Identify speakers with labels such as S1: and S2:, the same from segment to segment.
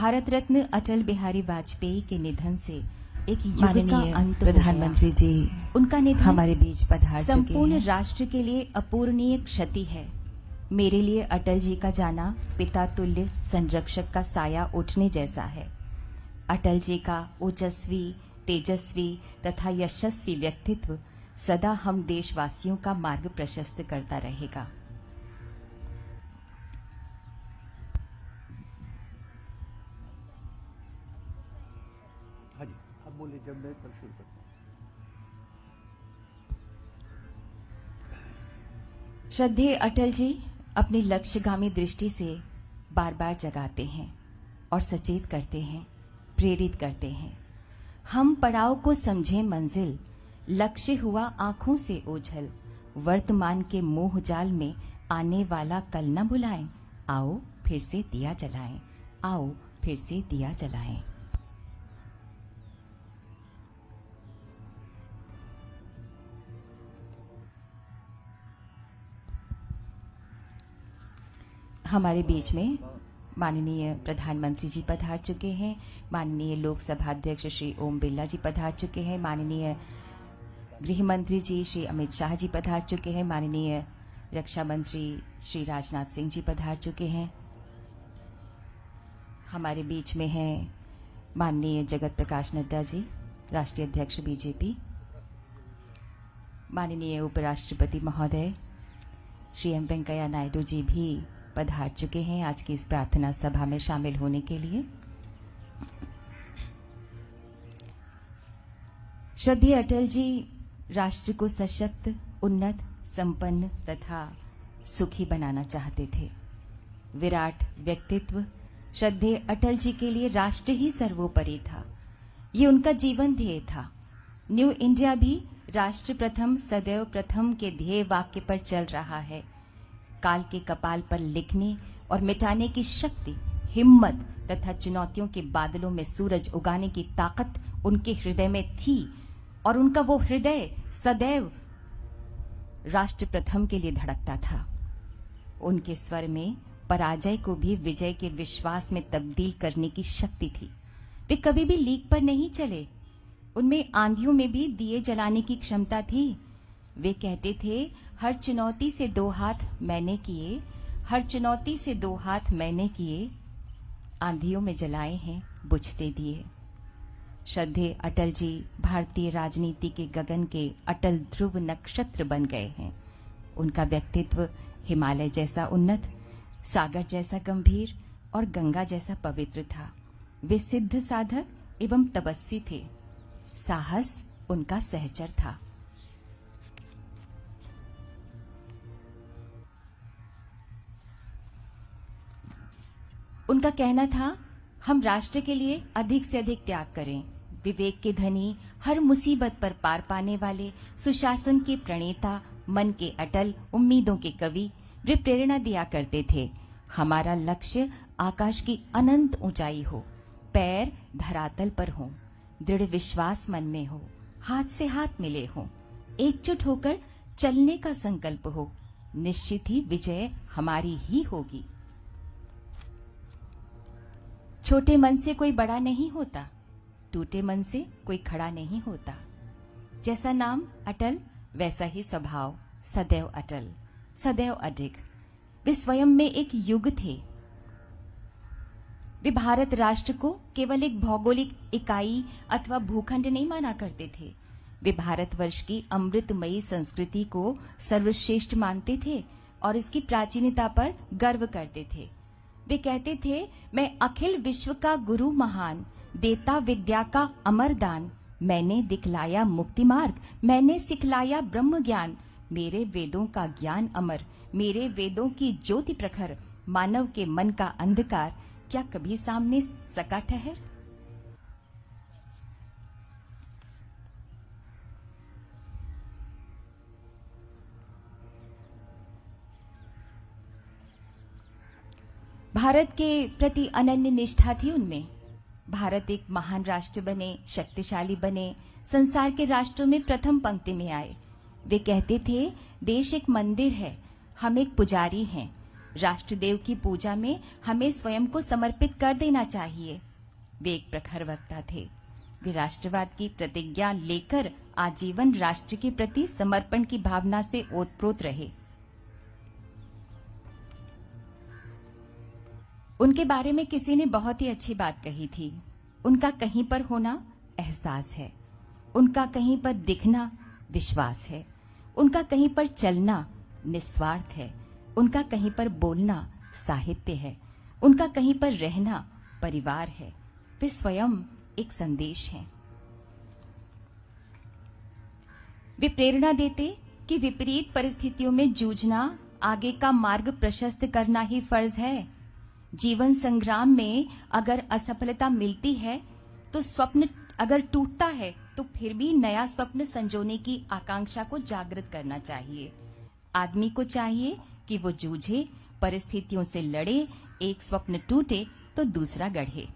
S1: भारत रत्न अटल बिहारी वाजपेयी के निधन से एक युग का
S2: माननीय
S1: अंत
S2: प्रधानमंत्री जी
S1: उनका निधन
S2: हमारे बीच पधार चुके
S1: संपूर्ण
S2: हैं।
S1: राष्ट्र के लिए अपूरणीय क्षति है। मेरे लिए अटल जी का जाना पिता तुल्य संरक्षक का साया उठने जैसा है। अटल जी का ओजस्वी, तेजस्वी तथा यशस्वी व्यक्तित्व सदा हम देशवासियों का मार्ग प्रशस्त करता रहेगा।
S3: हाँ जी, आप बोलिए, जब मैं तब शुरू करता हूँ।
S1: श्रद्धेय अटल जी अपनी लक्ष्यगामी दृष्टि से बार बार जगाते हैं और सचेत करते हैं, प्रेरित करते हैं। हम पड़ाव को समझें मंजिल, लक्ष्य हुआ आंखों से ओझल। वर्तमान के मोह जाल में आने वाला कल न भुलाएं। आओ फिर से दिया जलाएं, आओ फिर से दिया जलाएं। हमारे बीच में माननीय प्रधानमंत्री जी पधार चुके हैं, माननीय लोकसभा अध्यक्ष श्री ओम बिरला जी पधार चुके हैं, माननीय गृह मंत्री जी श्री अमित शाह जी पधार चुके हैं, माननीय रक्षा मंत्री श्री राजनाथ सिंह जी पधार चुके हैं। हमारे बीच में हैं माननीय जगत प्रकाश नड्डा जी, राष्ट्रीय अध्यक्ष बीजेपी, माननीय उपराष्ट्रपति महोदय श्री एम वेंकैया नायडू जी भी पधार चुके हैं आज की इस प्रार्थना सभा में शामिल होने के लिए। श्रद्धेय अटल जी राष्ट्र को सशक्त, उन्नत, संपन्न तथा सुखी बनाना चाहते थे। विराट व्यक्तित्व श्रद्धेय अटल जी के लिए राष्ट्र ही सर्वोपरि था। ये उनका जीवन ध्येय था। न्यू इंडिया भी राष्ट्र प्रथम सदैव प्रथम के ध्येय वाक्य पर चल रहा है। काल के कपाल पर लिखने और मिटाने की शक्ति, हिम्मत तथा चुनौतियों के बादलों में सूरज उगाने की ताकत उनके हृदय में थी और उनका वो हृदय सदैव राष्ट्र प्रथम के लिए धड़कता था। उनके स्वर में पराजय को भी विजय के विश्वास में तब्दील करने की शक्ति थी। वे कभी भी लीक पर नहीं चले। उनमें आंधियों में भी दिए जलाने की क्षमता थी। वे कहते थे, हर चुनौती से दो हाथ मैंने किए, हर चुनौती से दो हाथ मैंने किए, आंधियों में जलाए हैं बुझते दिए। श्रद्धेय अटल जी भारतीय राजनीति के गगन के अटल ध्रुव नक्षत्र बन गए हैं। उनका व्यक्तित्व हिमालय जैसा उन्नत, सागर जैसा गंभीर और गंगा जैसा पवित्र था। वे सिद्ध साधक एवं तपस्वी थे। साहस उनका सहचर था। उनका कहना था, हम राष्ट्र के लिए अधिक से अधिक त्याग करें। विवेक के धनी, हर मुसीबत पर पार पाने वाले, सुशासन के प्रणेता, मन के अटल, उम्मीदों के कवि, वे प्रेरणा दिया करते थे। हमारा लक्ष्य आकाश की अनंत ऊंचाई हो, पैर धरातल पर हो, दृढ़ विश्वास मन में हो, हाथ से हाथ मिले हो, एकजुट होकर चलने का संकल्प हो, निश्चित ही विजय हमारी ही होगी। छोटे मन से कोई बड़ा नहीं होता, टूटे मन से कोई खड़ा नहीं होता। जैसा नाम अटल वैसा ही स्वभाव, सदैव अटल, सदैव अडिग। वे स्वयं में एक युग थे। वे भारत राष्ट्र को केवल एक भौगोलिक इकाई अथवा भूखंड नहीं माना करते थे। वे भारतवर्ष की अमृतमयी संस्कृति को सर्वश्रेष्ठ मानते थे और इसकी प्राचीनता पर गर्व करते थे। वे कहते थे, मैं अखिल विश्व का गुरु महान, देता विद्या का अमर दान। मैंने दिखलाया मुक्ति मार्ग, मैंने सिखलाया ब्रह्म ज्ञान। मेरे वेदों का ज्ञान अमर, मेरे वेदों की ज्योति प्रखर। मानव के मन का अंधकार क्या कभी सामने सका ठहर। भारत के प्रति अनन्य निष्ठा थी उनमें। भारत एक महान राष्ट्र बने, शक्तिशाली बने, संसार के राष्ट्रों में प्रथम पंक्ति में आए। वे कहते थे, देश एक मंदिर है, हम एक पुजारी हैं। राष्ट्रदेव की पूजा में हमें स्वयं को समर्पित कर देना चाहिए। वे एक प्रखर वक्ता थे। वे राष्ट्रवाद की प्रतिज्ञा लेकर आजीवन राष्ट्र के प्रति समर्पण की भावना से ओतप्रोत रहे। उनके बारे में किसी ने बहुत ही अच्छी बात कही थी। उनका कहीं पर होना एहसास है, उनका कहीं पर दिखना विश्वास है, उनका कहीं पर चलना निस्वार्थ है, उनका कहीं पर बोलना साहित्य है, उनका कहीं पर रहना परिवार है। वे स्वयं एक संदेश हैं। वे प्रेरणा देते कि विपरीत परिस्थितियों में जूझना, आगे का मार्ग प्रशस्त करना ही फर्ज है। जीवन संग्राम में अगर असफलता मिलती है तो स्वप्न अगर टूटता है तो फिर भी नया स्वप्न संजोने की आकांक्षा को जागृत करना चाहिए। आदमी को चाहिए कि वो जूझे, परिस्थितियों से लड़े, एक स्वप्न टूटे तो दूसरा गढ़े।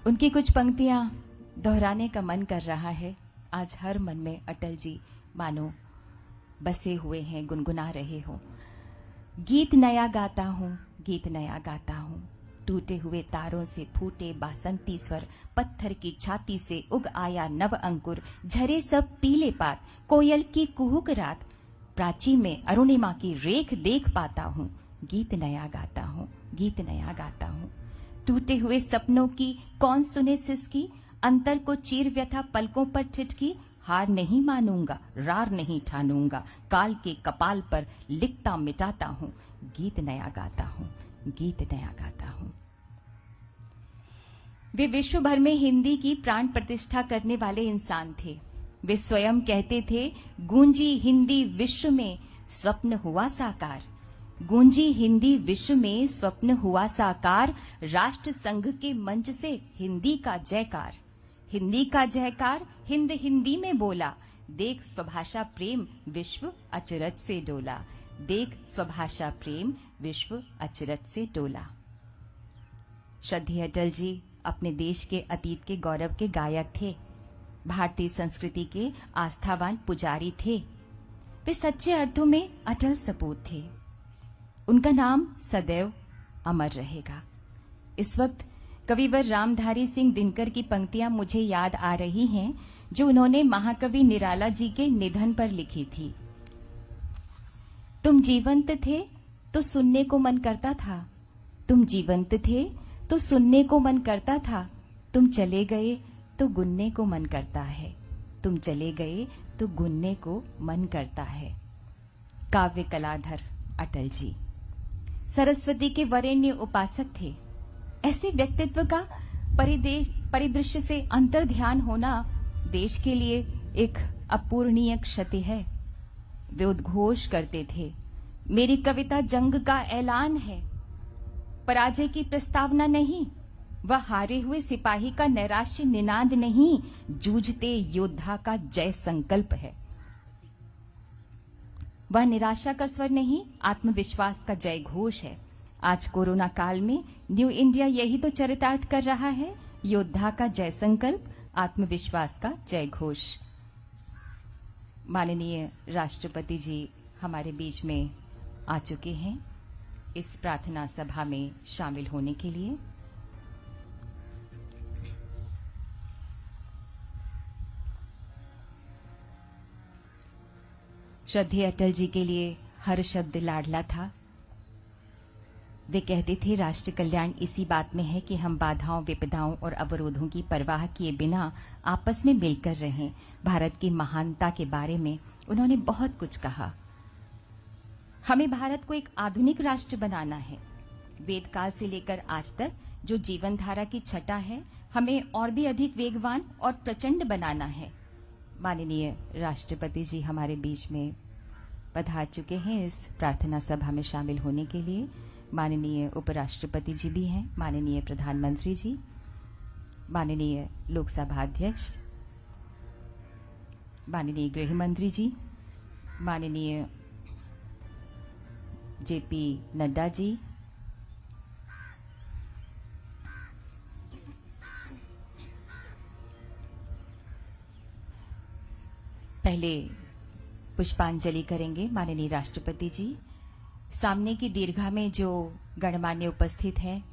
S1: उनकी कुछ पंक्तियां दोहराने का मन कर रहा है। आज हर मन में अटल जी मानो बसे हुए हैं, गुनगुना रहे हो। गीत नया गाता हूं, गीत नया गाता हूं, टूटे हुए तारों से फूटे बासंती स्वर, पत्थर की छाती से उग आया नव अंकुर, झरे सब पीले पात, कोयल की कुहुक रात, प्राची में अरुणिमा की रेख देख पाता हूं, गीत नया गाता हूं, गीत नया गाता हूं। टूटे हुए सपनों की कौन सुने सिसकी, अंतर को चीर व्यथा पलकों पर ठिठकी, हार नहीं मानूंगा, रार नहीं ठानूंगा, काल के कपाल पर लिखता मिटाता हूं, गीत नया गाता हूं, गीत नया गाता हूं। वे विश्व भर में हिंदी की प्राण प्रतिष्ठा करने वाले इंसान थे। वे स्वयं कहते थे, गूंजी हिंदी विश्व में स्वप्न हुआ साकार, गूंजी हिंदी विश्व में स्वप्न हुआ साकार, राष्ट्र संघ के मंच से हिंदी का जयकार, हिंदी का जयकार हिंद हिंदी में बोला, देख स्वभाषा प्रेम विश्व अचरज से डोला, देख स्वभाषा प्रेम विश्व अचरज से डोला। श्रद्धेय अटल जी अपने देश के अतीत के गौरव के गायक थे, भारतीय संस्कृति के आस्थावान पुजारी थे। वे सच्चे अर्थों में अटल सपूत थे। उनका नाम सदैव अमर रहेगा। इस वक्त कविवर रामधारी सिंह दिनकर की पंक्तियां मुझे याद आ रही हैं, जो उन्होंने महाकवि निराला जी के निधन पर लिखी थी। तुम जीवंत थे तो सुनने को मन करता था, तुम जीवंत थे तो सुनने को मन करता था, तुम चले गए तो गुनने को मन करता है, तुम चले गए तो गुनने को मन करता है। काव्य कलाधर अटल जी सरस्वती के वरेण्य उपासक थे। ऐसे व्यक्तित्व का परिदृश्य से अंतर्ध्यान होना देश के लिए एक अपूरणीय क्षति है। वे उद्घोष करते थे, मेरी कविता जंग का ऐलान है, पराजय की प्रस्तावना नहीं, वह हारे हुए सिपाही का नैराश्य निनाद नहीं, जूझते योद्धा का जय संकल्प है। वह निराशा का स्वर नहीं, आत्मविश्वास का जय घोष है। आज कोरोना काल में न्यू इंडिया यही तो चरितार्थ कर रहा है, योद्धा का जय संकल्प, आत्मविश्वास का जय घोष। माननीय राष्ट्रपति जी हमारे बीच में आ चुके हैं इस प्रार्थना सभा में शामिल होने के लिए। श्रद्धेय अटल जी के लिए हर शब्द लाडला था। वे कहते थे, राष्ट्र कल्याण इसी बात में है कि हम बाधाओं, विपदाओं और अवरोधों की परवाह किए बिना आपस में मिलकर रहें। भारत की महानता के बारे में उन्होंने बहुत कुछ कहा। हमें भारत को एक आधुनिक राष्ट्र बनाना है। वेदकाल से लेकर आज तक जो जीवन धारा की छटा है, हमें और भी अधिक वेगवान और प्रचंड बनाना है। माननीय राष्ट्रपति जी हमारे बीच में पधार चुके हैं इस प्रार्थना सभा में शामिल होने के लिए। माननीय उपराष्ट्रपति जी भी हैं, माननीय प्रधानमंत्री जी, माननीय लोकसभा अध्यक्ष, माननीय गृह मंत्री जी, माननीय जेपी नड्डा जी, पहले पुष्पांजलि करेंगे माननीय राष्ट्रपति जी। सामने की दीर्घा में जो गणमान्य उपस्थित हैं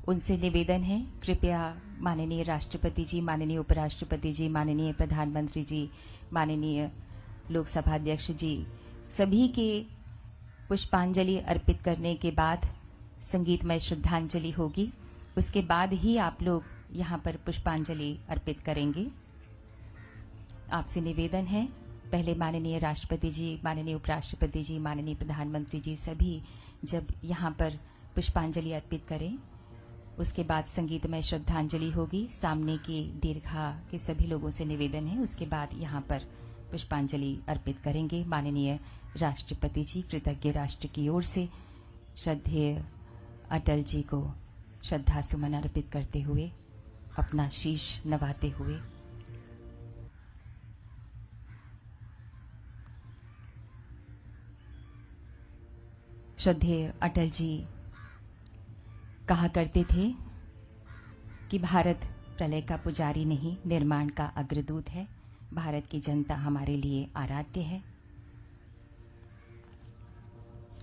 S1: उनसे निवेदन है, कृपया माननीय राष्ट्रपति जी, माननीय उपराष्ट्रपति जी, माननीय प्रधानमंत्री जी, माननीय लोकसभा अध्यक्ष जी, सभी के पुष्पांजलि अर्पित करने के बाद संगीतमय श्रद्धांजलि होगी। उसके बाद ही आप लोग यहाँ पर पुष्पांजलि अर्पित करेंगे। आपसे निवेदन है, पहले माननीय राष्ट्रपति जी, माननीय उपराष्ट्रपति जी, माननीय प्रधानमंत्री जी सभी जब यहाँ पर पुष्पांजलि अर्पित करें, उसके बाद संगीतमय श्रद्धांजलि होगी। सामने की दीर्घा के सभी लोगों से निवेदन है, उसके बाद यहाँ पर पुष्पांजलि अर्पित करेंगे। माननीय राष्ट्रपति जी कृतज्ञ राष्ट्र की ओर से श्रद्धेय अटल जी को श्रद्धा सुमन अर्पित करते हुए, अपना शीश नवाते हुए। श्रद्धेय अटल जी कहा करते थे कि भारत प्रलय का पुजारी नहीं, निर्माण का अग्रदूत है। भारत की जनता हमारे लिए आराध्य है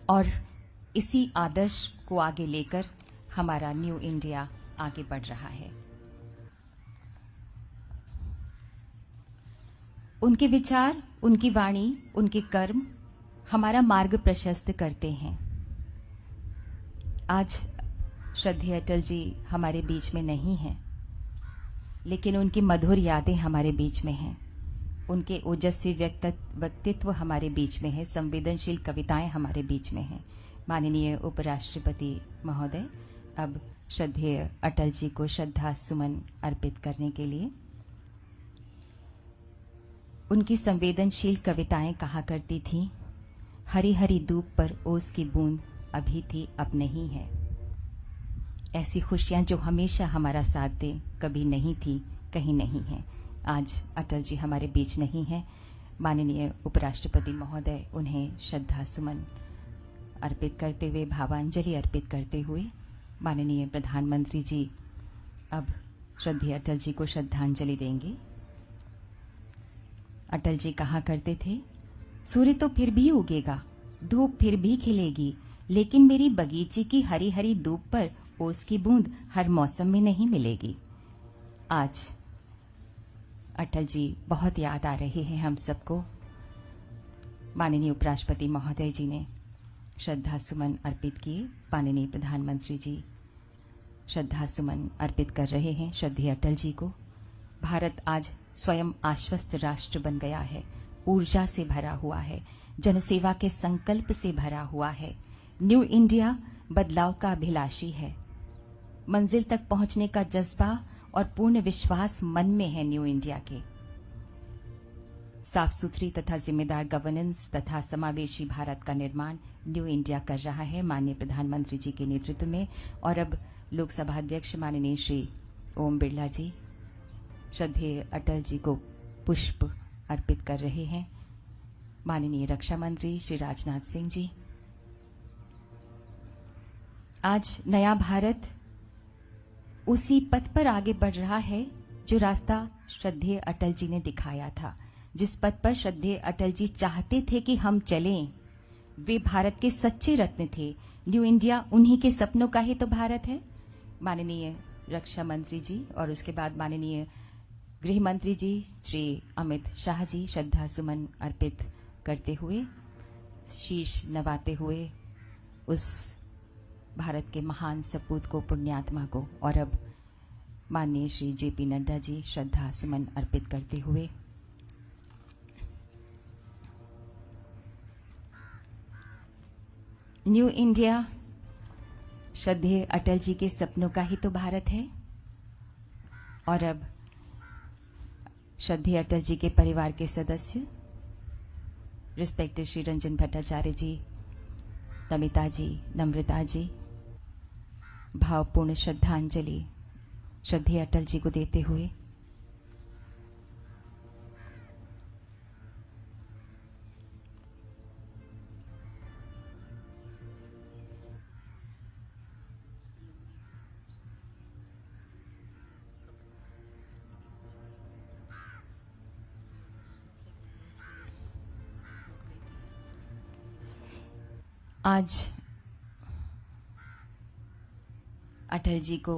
S1: और इसी आदर्श को आगे लेकर हमारा न्यू इंडिया आगे बढ़ रहा है। उनके विचार, उनकी वाणी, उनके कर्म हमारा मार्ग प्रशस्त करते हैं। आज श्रद्धेय अटल जी हमारे बीच में नहीं हैं, लेकिन उनकी मधुर यादें हमारे बीच में हैं। उनके ओजस्वी व्यक्तित्व हमारे बीच में है, संवेदनशील कविताएं हमारे बीच में हैं। माननीय उपराष्ट्रपति महोदय अब श्रद्धेय अटल जी को श्रद्धा सुमन अर्पित करने के लिए। उनकी संवेदनशील कविताएं कहा करती थीं, हरी हरी धूप पर ओस की बूंद अभी थी अब नहीं है। ऐसी खुशियां जो हमेशा हमारा साथ दे, कभी नहीं थी, कहीं नहीं है। आज अटल जी हमारे बीच नहीं हैं। माननीय उपराष्ट्रपति महोदय उन्हें श्रद्धा सुमन अर्पित करते हुए, भावांजलि अर्पित करते हुए, माननीय प्रधानमंत्री जी अब श्रद्धेय अटल जी को श्रद्धांजलि देंगे। अटल जी कहा करते थे, सूर्य तो फिर भी उगेगा, धूप फिर भी खिलेगी, लेकिन मेरी बगीचे की हरी हरी धूप पर ओस की बूंद हर मौसम में नहीं मिलेगी। आज अटल जी बहुत याद आ रहे हैं हम सबको। माननीय उपराष्ट्रपति महोदय जी ने श्रद्धा सुमन अर्पित किए। माननीय प्रधानमंत्री जी श्रद्धा सुमन अर्पित कर रहे हैं श्रद्धेय अटल जी को। भारत आज स्वयं आश्वस्त राष्ट्र बन गया है, ऊर्जा से भरा हुआ है, जनसेवा के संकल्प से भरा हुआ है। न्यू इंडिया बदलाव का अभिलाषी है। मंजिल तक पहुंचने का जज्बा और पूर्ण विश्वास मन में है न्यू इंडिया के। साफ सुथरी तथा जिम्मेदार गवर्नेंस तथा समावेशी भारत का निर्माण न्यू इंडिया कर रहा है माननीय प्रधानमंत्री जी के नेतृत्व में। और अब लोकसभा अध्यक्ष माननीय श्री ओम बिरला जी श्रद्धेय अटल जी को पुष्प अर्पित कर रहे हैं। माननीय रक्षा मंत्री श्री राजनाथ सिंह जी, आज नया भारत उसी पथ पर आगे बढ़ रहा है जो रास्ता श्रद्धेय अटल जी ने दिखाया था, जिस पथ पर श्रद्धेय अटल जी चाहते थे कि हम चलें। वे भारत के सच्चे रत्न थे। न्यू इंडिया उन्हीं के सपनों का ही तो भारत है। माननीय रक्षा मंत्री जी और उसके बाद माननीय गृह मंत्री जी श्री अमित शाह जी श्रद्धा सुमन अर्पित करते हुए, शीश नवाते हुए उस भारत के महान सपूत को, पुण्यात्मा को। और अब माननीय श्री जेपी नड्डा जी श्रद्धा सुमन अर्पित करते हुए। न्यू इंडिया श्रद्धेय अटल जी के सपनों का ही तो भारत है। और अब श्रद्धेय अटल जी के परिवार के सदस्य रिस्पेक्टेड श्री रंजन भट्टाचार्य जी, नमिता जी, नम्रता जी भावपूर्ण श्रद्धांजलि श्रद्धेय अटल जी को देते हुए। आज अटल जी को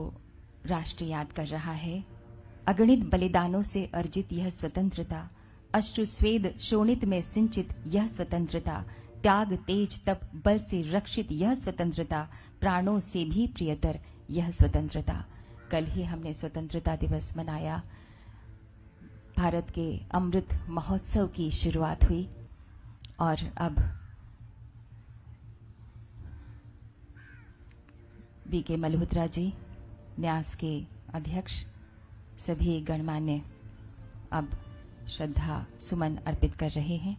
S1: राष्ट्र याद कर रहा है। अगणित बलिदानों से अर्जित यह स्वतंत्रता, अश्रु स्वेद शोणित में सिंचित यह स्वतंत्रता, त्याग तेज तप बल से रक्षित यह स्वतंत्रता, प्राणों से भी प्रियतर यह स्वतंत्रता। कल ही हमने स्वतंत्रता दिवस मनाया। भारत के अमृत महोत्सव की शुरुआत हुई और अब बीके मल्होत्रा जी, न्यास के अध्यक्ष, सभी गणमान्य अब श्रद्धा सुमन अर्पित कर रहे हैं।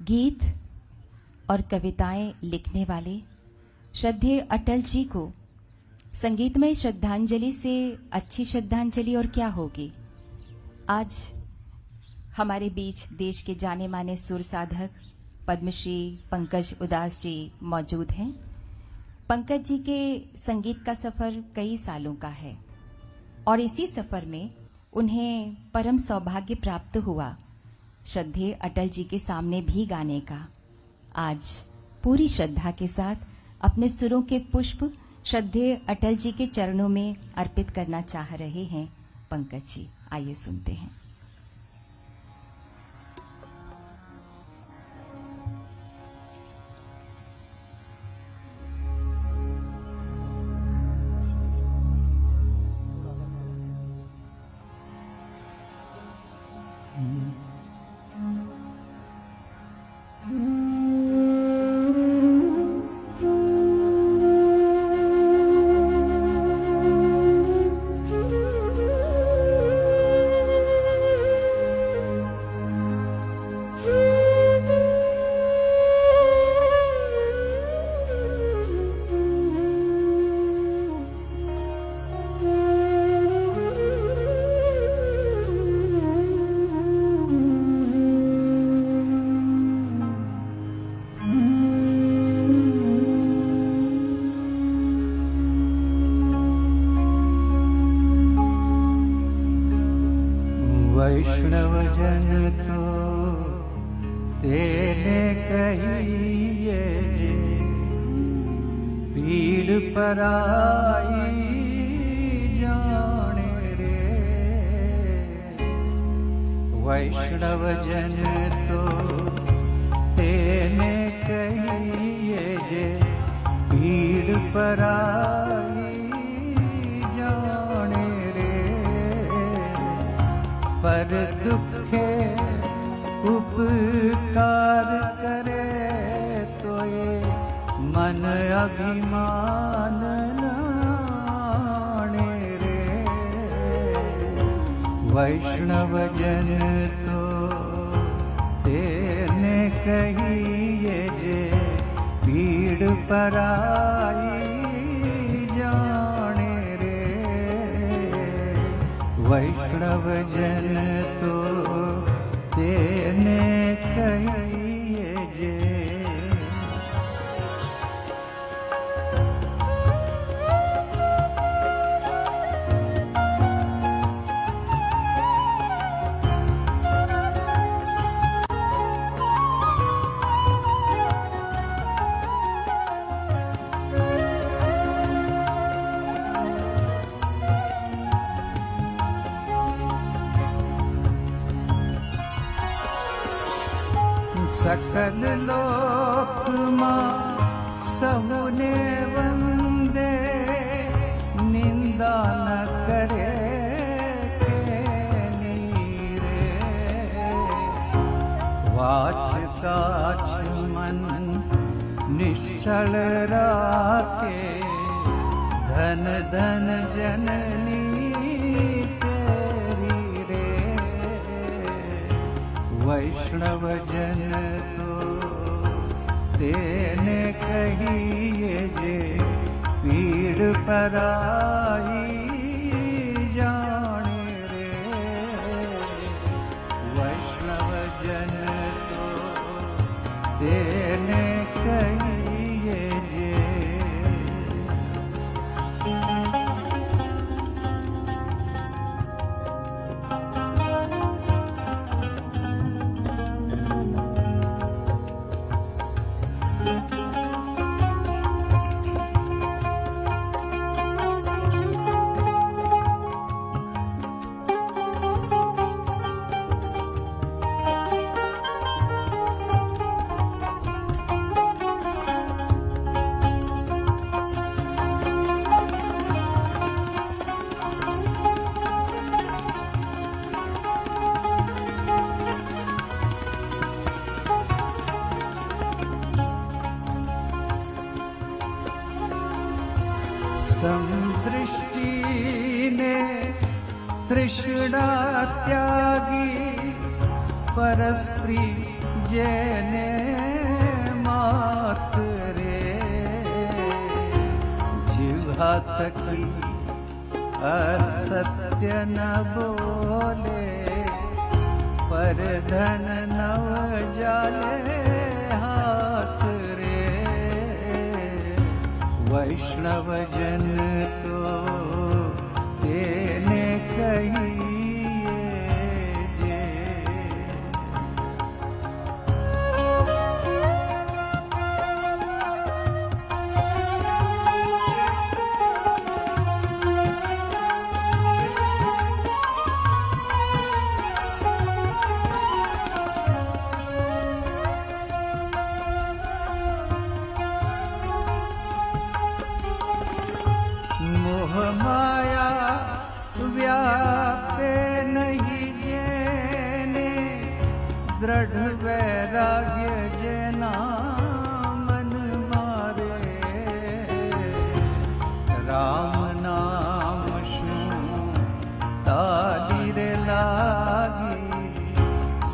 S1: गीत और कविताएं लिखने वाले श्रद्धेय अटल जी को संगीतमय श्रद्धांजलि से अच्छी श्रद्धांजलि और क्या होगी। आज हमारे बीच देश के जाने माने सुर साधक पद्मश्री पंकज उदास जी मौजूद हैं। पंकज जी के संगीत का सफर कई सालों का है और इसी सफर में उन्हें परम सौभाग्य प्राप्त हुआ श्रद्धेय अटल जी के सामने भी गाने का। आज पूरी श्रद्धा के साथ अपने सुरों के पुष्प श्रद्धेय अटल जी के चरणों में अर्पित करना चाह रहे हैं पंकज जी। आइए सुनते हैं।
S3: वैष्णव जन तो तेने कहिए जे, पीड़ पराई जाने रे। वैष्णव जन तो तेने कहिए जे, पीड़ पराई जाने रे। पर दुखे उपकार करे तो ये मन अभिमान नाणे रे। वैष्णव जन तो तेने कहिए जे, पीड़ पराई जाने रे। वैष्णव जन तो तेने कहिए जे। सकल लोक मां सहुने वंदे, निंदा न करे नीरे। वाच काच मन निश्चल राखे, धन धन जननी तेरी रे। वैष्णव जन तो तेने कहिए जे, पीड़ पराई जाने रे। वैष्णव जन तो तेने कहिए जे। तृष्णा त्यागी परस्त्री जेने मात रे जिह्वा तकी असत्य न बोले पर धन नव जाले हाथ रे वैष्णव जन तो तेने कहिए जे मोह माया व्यापे नहीं जेने दृढ़ वैराग्य जेना मन मारे राम नाम शू ताली रे लागी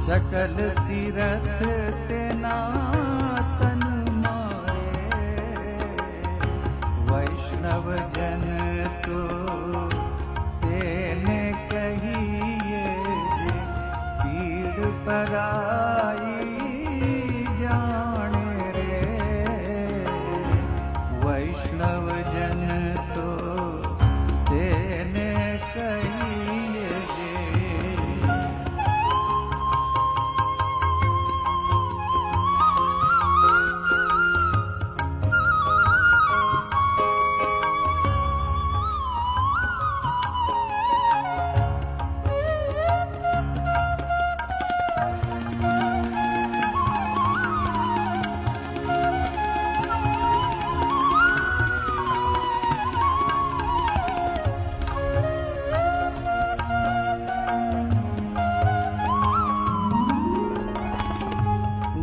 S3: सकल तीरथ तेना तन मारे वैष्णव जन तो तेने कहिए जे पीड़ पराई जाने रे वैष्णव जन तो तेने कहिए जे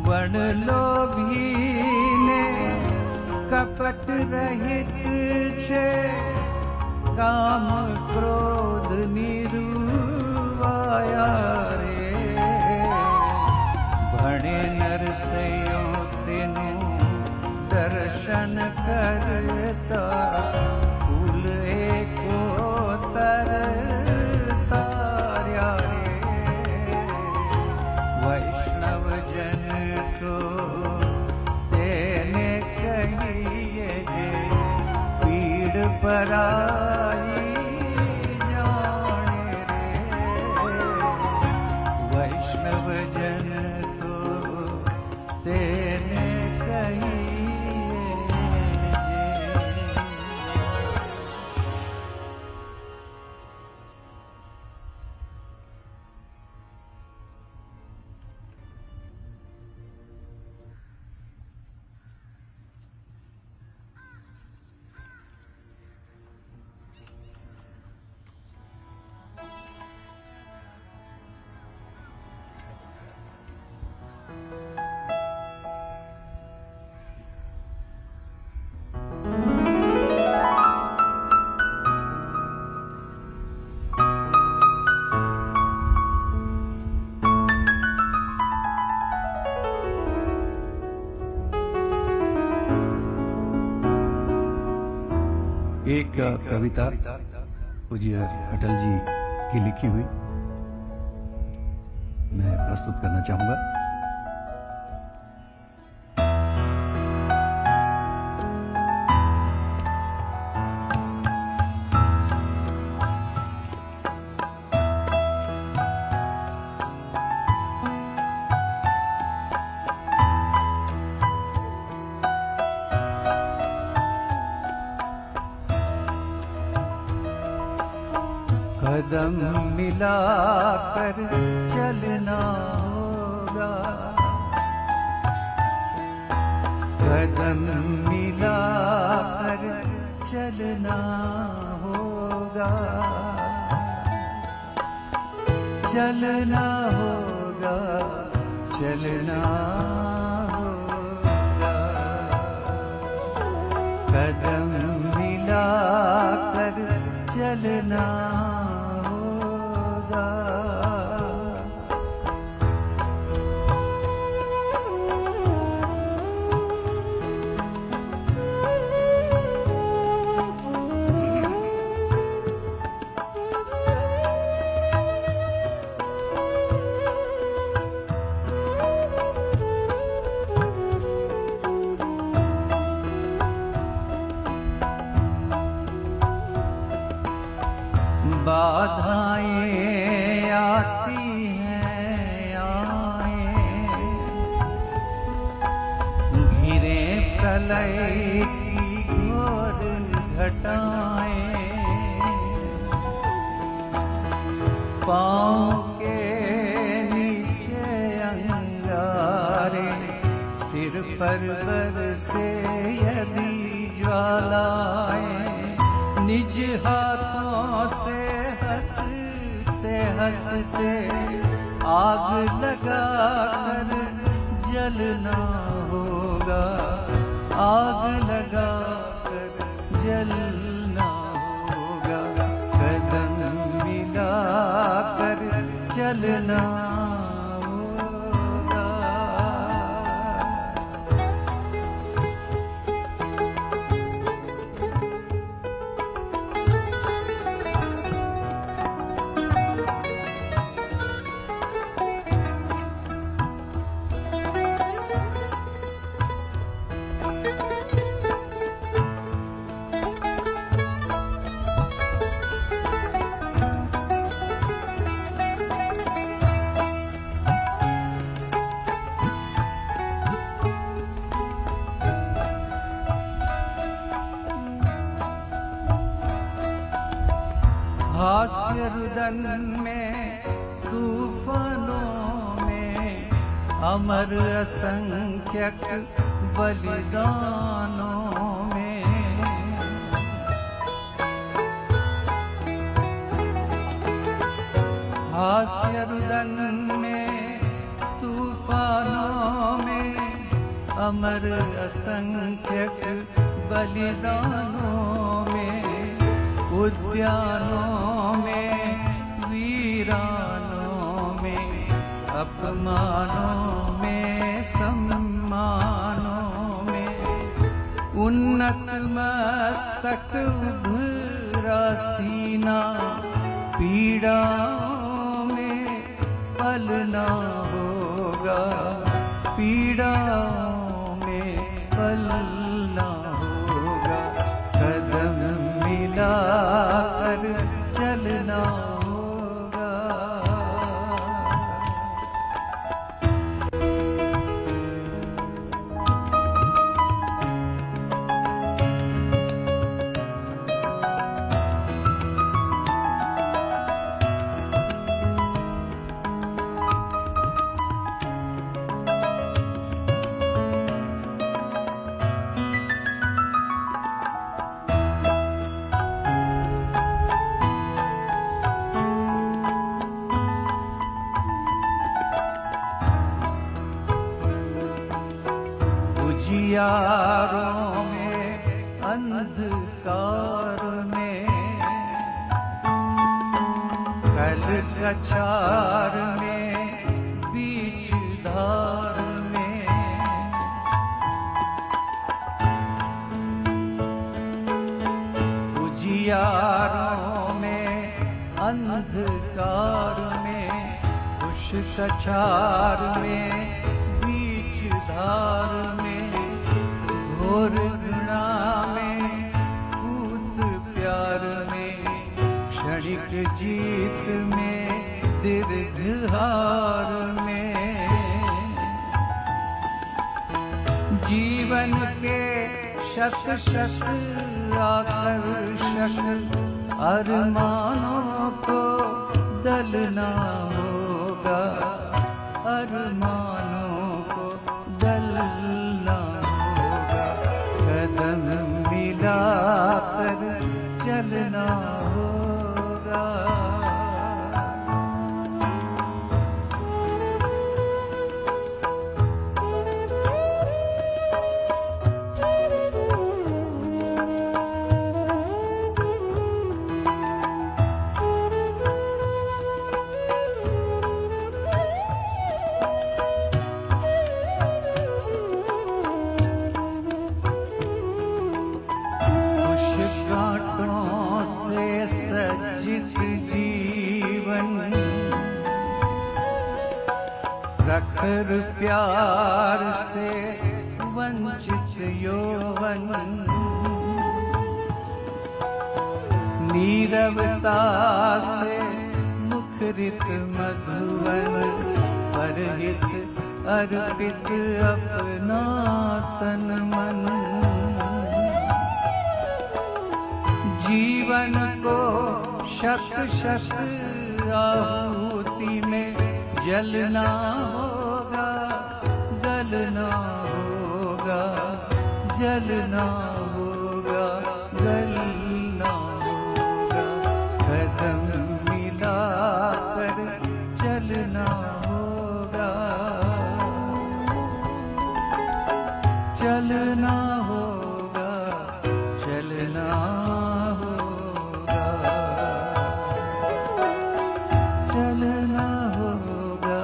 S3: वण लोभी ने कपट रहित छे काम क्रोध निरुवाया रे भणे नरसयो तेनु दर्शन करता फूल एको तार्या रे वैष्णव जन तो तेने कहिए जे पीड़ पराई जाने रे वैष्णव जन तो तेने कहिए जे एक कविता पूज्य अटल जी की लिखी हुई मैं प्रस्तुत करना चाहूंगा। कदम मिलाकर चलना होगा, कदम मिलाकर चलना होगा, चलना होगा, चलना होगा, कदम मिलाकर चलना होगा। प्रलय की घोर घटाएं, पाँव के नीचे अंगारे, सिर पर बरसे यदि ज्वालाएं, निज हाथों से हंसते हंसते आग लगा कर जलना होगा, आग लगा कर जलना होगा, कदम मिला कर चलना होगा। हास्य रुदन में तूफानों में अमर असंख्यक बलिदानों में, हास्य रुदन में तूफानों में अमर असंख्यक बलिदानों में, उद्यानों में वीरानों में, अपमानों में सम्मानों में, उन्नत मस्तक उभरा सीना, पीड़ाओं में पलना होगा, पीड़ाओं में पलना होगा, कदम मिला कर चलना होगा। उजियारों में अंधकार में, कल कछार में बीच धार में, उजियारों में अंधकार में, उस कछार में बीच धार में, घोर घृणा में पूत प्यार में, क्षणिक जीत में दीर्घ हार में, जीवन के शक शक आकर्षक अरमानों को दलना होगा, अरमानों को दलना होगा, कदम मिला कर चलना होगा। सज्जित जीवन प्रखर प्यार से वंचित यौवन, नीरवता से मुखरित मधुवन, परहित अर्पित अपना तन मन, जीवन को शत शत आहुति में जलना होगा, गलना होगा, जलना होगा, गलना होगा, कदम मिलाकर चलना होगा, चलना होगा, चलना होगा, चलना होगा,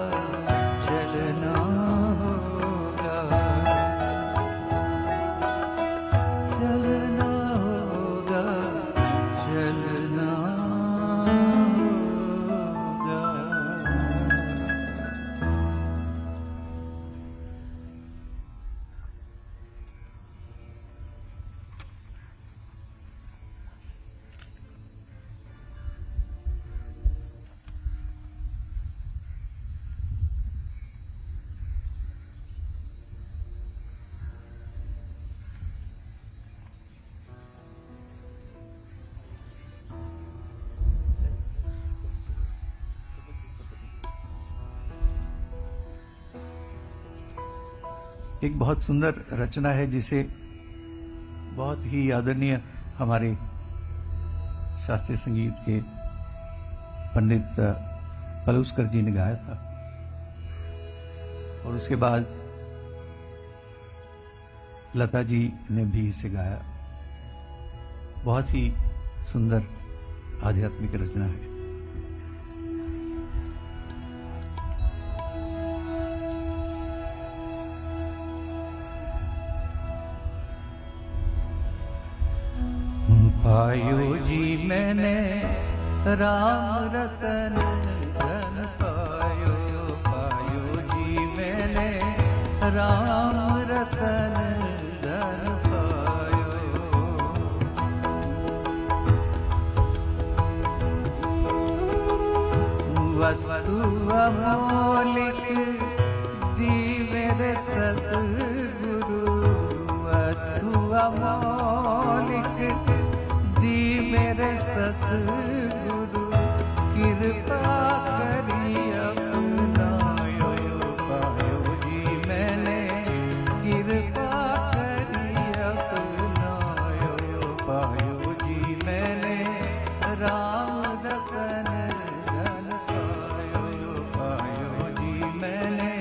S3: चलना होगा, चलना होगा, चलना होगा। एक बहुत सुंदर रचना है जिसे बहुत ही आदरणीय हमारे शास्त्रीय संगीत के पंडित पलूस्कर जी ने गाया था, और उसके बाद लता जी ने भी इसे गाया। बहुत ही सुंदर आध्यात्मिक रचना है। पायो जी मैंने राम रतन धन पायो, पायो जी मैंने राम रतन धन पायो। वस्तु अमोलिक दी मेरे सतगुरु, वस्तु अमोलिक दी मेरे सतगुरु, कृपा करी अपनायो, पायो जी मैंने कृपा करी अपनायो, पायो जी मैंने राम रतन धन पायो, पायो जी मैंने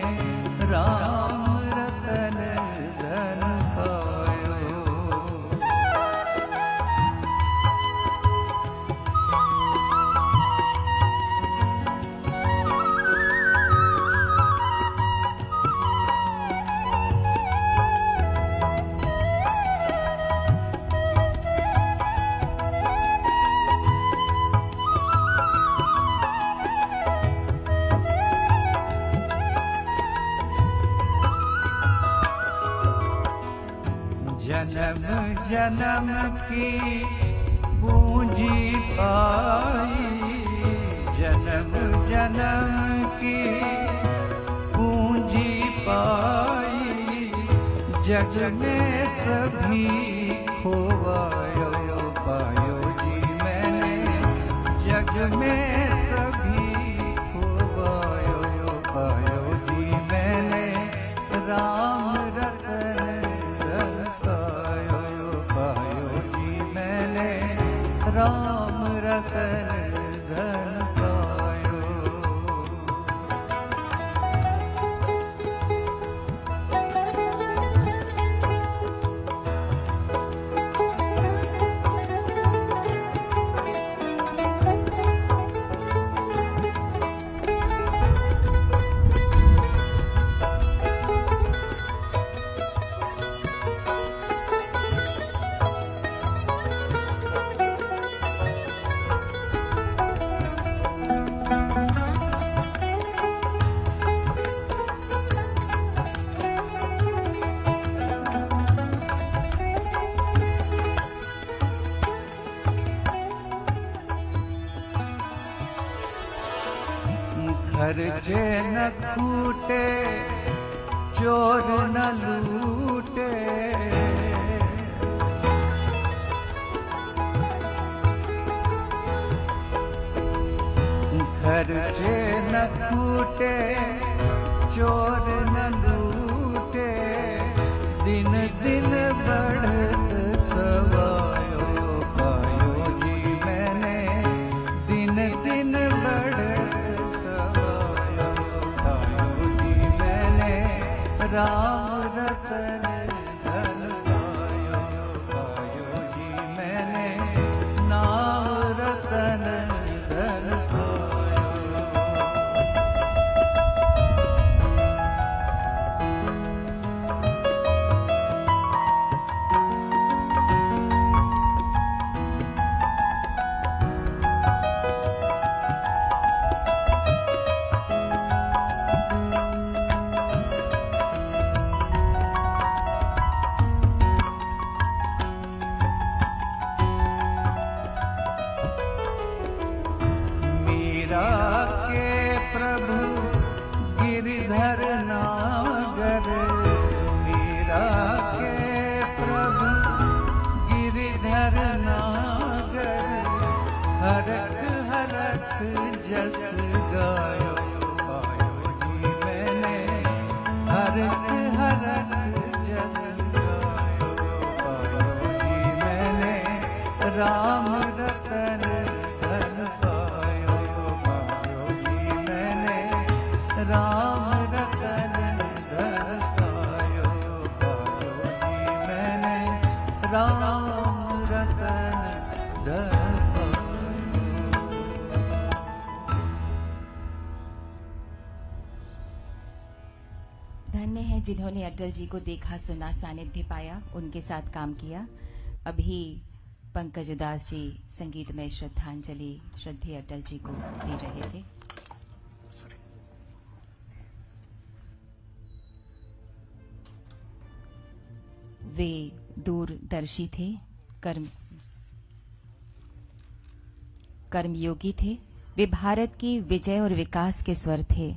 S3: राम रतन धन पायो। जन्म जन्म की पूंजी पाई, जन्म जन्म की पूंजी पाई, जग में सभी खोवायो, पायो जी मैंने जग में सभी खोवायो, पायो जी मैंने राम रतन धन पायो, पायो जी मैंने राम रतन धन पायो। खर्चे न खूटे चोर न लूटे, खर्चे न कूटे, चोर न लूटे, दिन दिन बढ़त सवायो पायो जी मैंने, दिन दिन बढ़त सवायो पायो जी मैंने, राम रतन धन पायो पायो जी मैंने, नाम रतन धन पायो। मीरा के प्रभु गिरधर नागर, मीरा के प्रभु गिरधर नागर, हरक हरक जस गायो पायो जी मैंने, हरक हरक जस गायो पायो जी मैंने, राम रतन धन पायो पायो जी मैंने, राम रतन धन पायो पायो जी मैंने, राम रतन धन पायो।
S1: धन्य है जिन्होंने अटल जी को देखा, सुना, सानिध्य पाया, उनके साथ काम किया। अभी पंकज उदास जी संगीतमय श्रद्धांजलि श्रद्धेय अटल जी को दे रहे थे। वे दूरदर्शी थे, कर्मयोगी थे। वे भारत की विजय और विकास के स्वर थे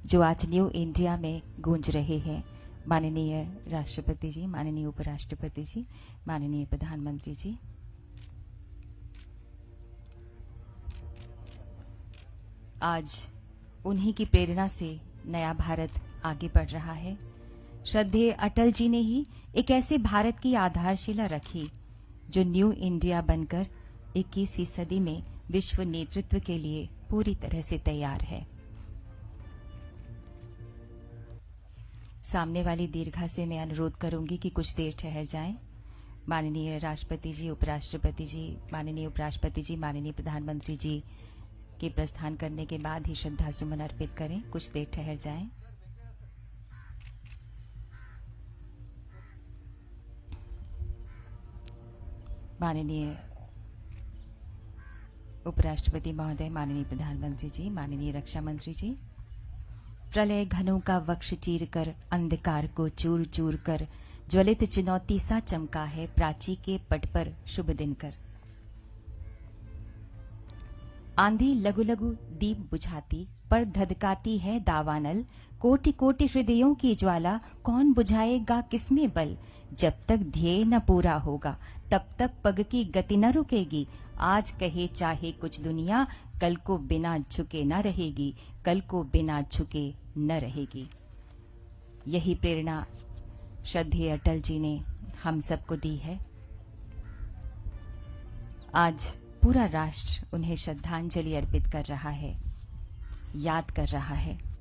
S1: जो आज न्यू इंडिया में गूंज रहे हैं। माननीय राष्ट्रपति जी, माननीय उपराष्ट्रपति जी, माननीय प्रधानमंत्री जी, आज उन्हीं की प्रेरणा से नया भारत आगे बढ़ रहा है। श्रद्धेय अटल जी ने ही एक ऐसे भारत की आधारशिला रखी जो न्यू इंडिया बनकर 21वीं सदी में विश्व नेतृत्व के लिए पूरी तरह से तैयार है। सामने वाली दीर्घा से मैं अनुरोध करूंगी कि कुछ देर ठहर जाएं। माननीय राष्ट्रपति जी, उपराष्ट्रपति जी, माननीय उपराष्ट्रपति जी, माननीय प्रधानमंत्री जी के प्रस्थान करने के बाद ही श्रद्धा सुमन अर्पित करें। कुछ देर ठहर जाएं। माननीय उपराष्ट्रपति महोदय, माननीय प्रधानमंत्री जी, माननीय रक्षा मंत्री जी, प्रलय घनों का वक्ष चीर कर अंधकार को चूर चूर कर ज्वलित चुनौती सा चमका है प्राची के पट पर शुभ दिन कर। आंधी लघु लघु दीप बुझाती पर धधकाती है दावानल, कोटि कोटि हृदयों की ज्वाला कौन बुझाएगा किसमें बल। जब तक ध्येय न पूरा होगा तब तक पग की गति न रुकेगी। आज कहे चाहे कुछ दुनिया, कल को बिना झुके न रहेगी, कल को बिना झुके न रहेगी। यही प्रेरणा श्रद्धेय अटल जी ने हम सबको दी है। आज पूरा राष्ट्र उन्हें श्रद्धांजलि अर्पित कर रहा है, याद कर रहा है।